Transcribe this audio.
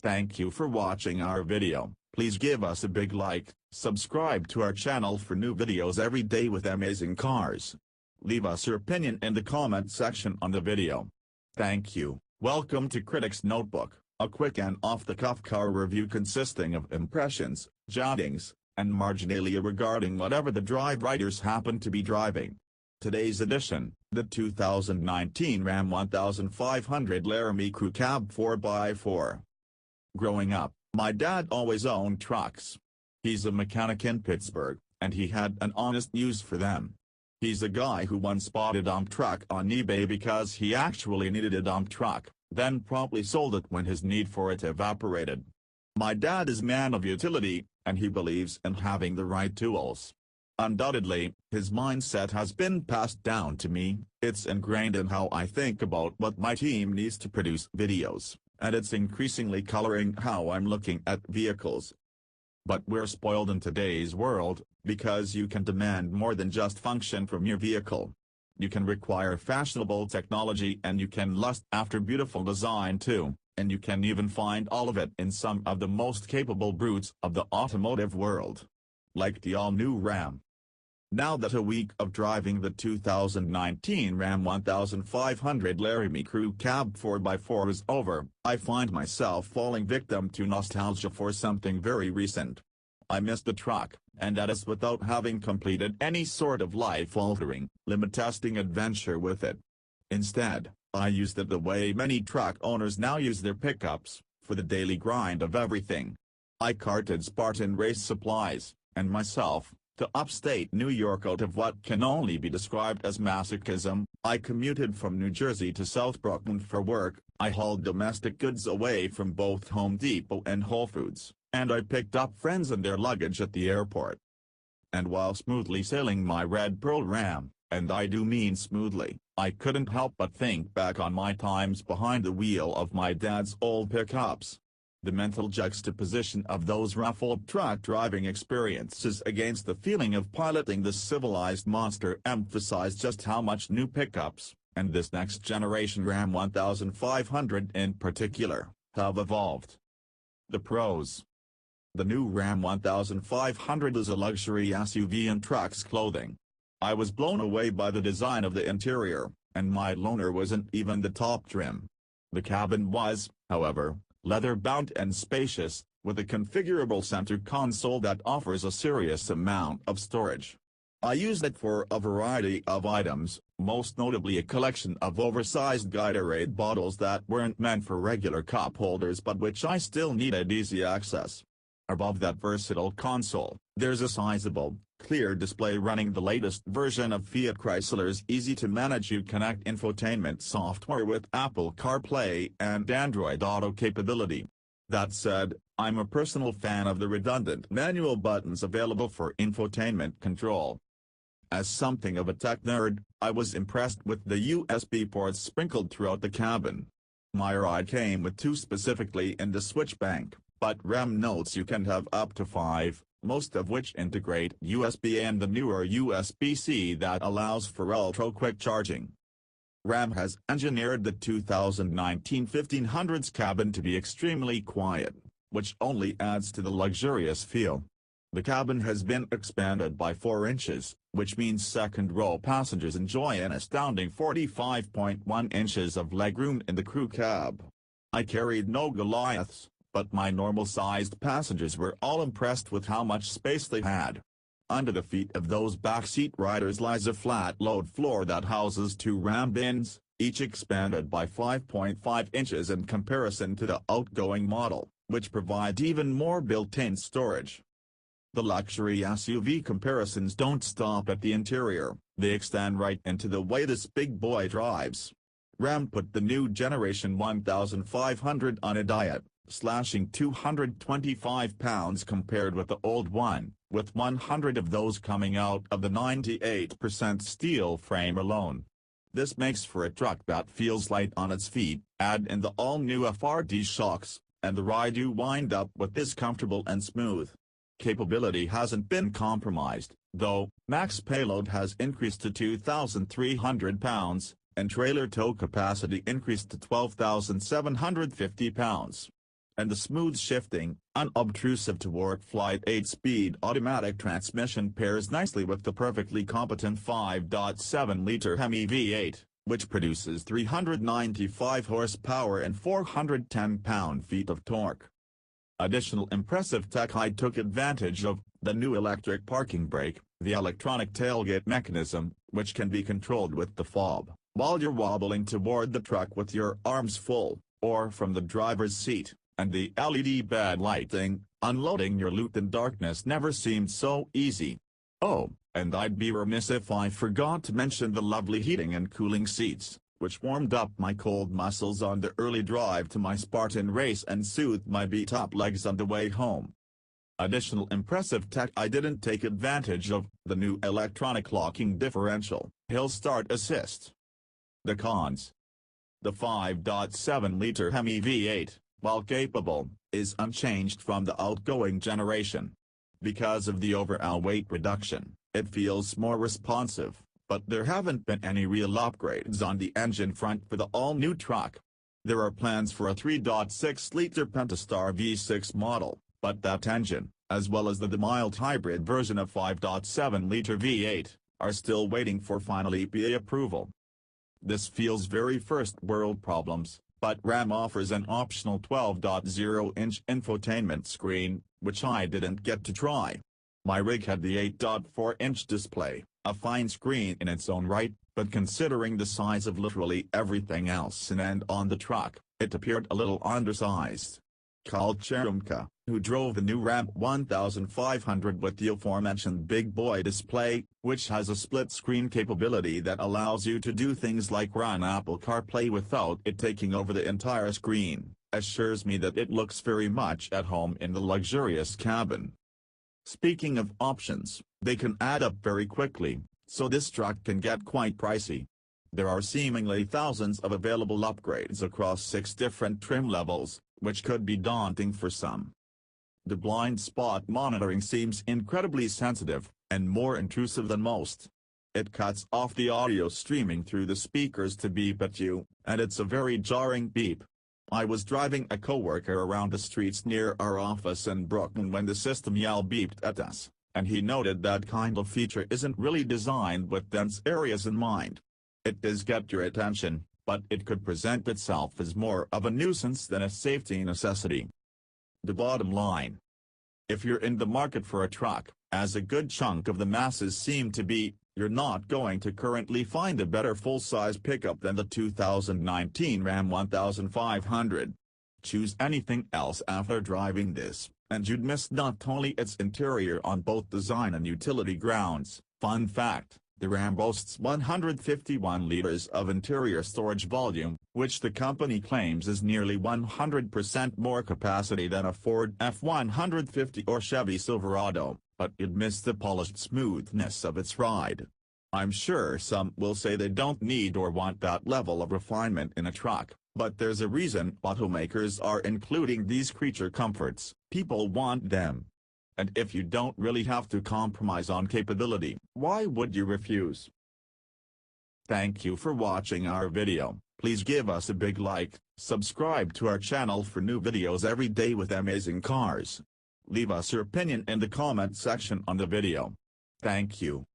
Thank you for watching our video. Please give us a big like, subscribe to our channel for new videos every day with amazing cars. Leave us your opinion in the comment section on the video. Thank you. Welcome to Critic's Notebook, a quick and off-the-cuff car review consisting of impressions, jottings, and marginalia regarding whatever the drive writers happen to be driving. Today's edition, the 2019 Ram 1500 Laramie Crew Cab 4x4. Growing up, my dad always owned trucks. He's a mechanic in Pittsburgh, and he had an honest use for them. He's a guy who once bought a dump truck on eBay because he actually needed a dump truck, then promptly sold it when his need for it evaporated. My dad is a man of utility, and he believes in having the right tools. Undoubtedly, his mindset has been passed down to me. It's ingrained in how I think about what my team needs to produce videos, and it's increasingly coloring how I'm looking at vehicles. But we're spoiled in today's world, because you can demand more than just function from your vehicle. You can require fashionable technology, and you can lust after beautiful design too, and you can even find all of it in some of the most capable brutes of the automotive world. Like the all-new Ram. Now that a week of driving the 2019 Ram 1500 Laramie Crew Cab 4x4 is over, I find myself falling victim to nostalgia for something very recent. I missed the truck, and that is without having completed any sort of life-altering, limit-testing adventure with it. Instead, I used it the way many truck owners now use their pickups, for the daily grind of everything. I carted Spartan race supplies, and myself, to upstate New York out of what can only be described as masochism. I commuted from New Jersey to South Brooklyn for work, I hauled domestic goods away from both Home Depot and Whole Foods, and I picked up friends and their luggage at the airport. And while smoothly sailing my red Pearl Ram, and I do mean smoothly, I couldn't help but think back on my times behind the wheel of my dad's old pickups. The mental juxtaposition of those rough old truck driving experiences against the feeling of piloting this civilized monster emphasized just how much new pickups, and this next generation Ram 1500 in particular, have evolved. The pros. The new Ram 1500 is a luxury SUV in trucks clothing. I was blown away by the design of the interior, and my loaner wasn't even the top trim. The cabin was, however, leather-bound and spacious, with a configurable center console that offers a serious amount of storage. I used it for a variety of items, most notably a collection of oversized Gatorade bottles that weren't meant for regular cup holders but which I still needed easy access. Above that versatile console, there's a sizable, clear display running the latest version of Fiat Chrysler's easy-to-manage Uconnect infotainment software with Apple CarPlay and Android Auto capability. That said, I'm a personal fan of the redundant manual buttons available for infotainment control. As something of a tech nerd, I was impressed with the USB ports sprinkled throughout the cabin. My ride came with two specifically in the switch bank, but Ram notes you can have up to 5, most of which integrate USB and the newer USB-C that allows for ultra-quick charging. Ram has engineered the 2019 1500's cabin to be extremely quiet, which only adds to the luxurious feel. The cabin has been expanded by 4 inches, which means second-row passengers enjoy an astounding 45.1 inches of legroom in the crew cab. I carried no Goliaths, but my normal-sized passengers were all impressed with how much space they had. Under the feet of those backseat riders lies a flat-load floor that houses 2 Ram bins, each expanded by 5.5 inches in comparison to the outgoing model, which provides even more built-in storage. The luxury SUV comparisons don't stop at the interior, they extend right into the way this big boy drives. Ram put the new generation 1500 on a diet, slashing 225 pounds compared with the old one, with 100 of those coming out of the 98% steel frame alone. This makes for a truck that feels light on its feet. Add in the all-new FRD shocks, and the ride you wind up with is comfortable and smooth. Capability hasn't been compromised, though. Max payload has increased to 2,300 pounds, and trailer tow capacity increased to 12,750 pounds. and the smooth shifting, unobtrusive torque flight 8-speed automatic transmission pairs nicely with the perfectly competent 5.7-liter Hemi V8, which produces 395 horsepower and 410 pound-feet of torque. Additional impressive tech: I took advantage of the new electric parking brake, the electronic tailgate mechanism, which can be controlled with the fob, while you're wobbling toward the truck with your arms full, or from the driver's seat, and the LED bed lighting. Unloading your loot in darkness never seemed so easy. Oh, and I'd be remiss if I forgot to mention the lovely heating and cooling seats, which warmed up my cold muscles on the early drive to my Spartan race and soothed my beat-up legs on the way home. Additional impressive tech: I didn't take advantage of the new electronic locking differential, hill start assist. The cons: the 5.7-liter Hemi V8, while capable, is unchanged from the outgoing generation. Because of the overall weight reduction, it feels more responsive, but there haven't been any real upgrades on the engine front for the all-new truck. There are plans for a 3.6-liter Pentastar V6 model, but that engine, as well as the mild hybrid version of 5.7-liter V8, are still waiting for final EPA approval. This feels very first-world problems, but Ram offers an optional 12.0-inch infotainment screen, which I didn't get to try. My rig had the 8.4-inch display, a fine screen in its own right, but considering the size of literally everything else in and on the truck, it appeared a little undersized. Carl Cherumka, who drove the new Ram 1500 with the aforementioned big boy display, which has a split-screen capability that allows you to do things like run Apple CarPlay without it taking over the entire screen, assures me that it looks very much at home in the luxurious cabin. Speaking of options, they can add up very quickly, so this truck can get quite pricey. There are seemingly thousands of available upgrades across 6 different trim levels, which could be daunting for some. The blind spot monitoring seems incredibly sensitive, and more intrusive than most. It cuts off the audio streaming through the speakers to beep at you, and it's a very jarring beep. I was driving a coworker around the streets near our office in Brooklyn when the system beeped at us, and he noted that kind of feature isn't really designed with dense areas in mind. It does get your attention, but it could present itself as more of a nuisance than a safety necessity. The bottom line: if you're in the market for a truck, as a good chunk of the masses seem to be, you're not going to currently find a better full-size pickup than the 2019 Ram 1500. Choose anything else after driving this, and you'd miss not only its interior on both design and utility grounds. Fun fact: the Ram boasts 151 liters of interior storage volume, which the company claims is nearly 100% more capacity than a Ford F-150 or Chevy Silverado, but you'd miss the polished smoothness of its ride. I'm sure some will say they don't need or want that level of refinement in a truck, but there's a reason automakers are including these creature comforts. People want them. And if you don't really have to compromise on capability, why would you refuse? Thank you for watching our video. Please give us a big like, subscribe to our channel for new videos every day with amazing cars. Leave us your opinion in the comment section on the video. Thank you.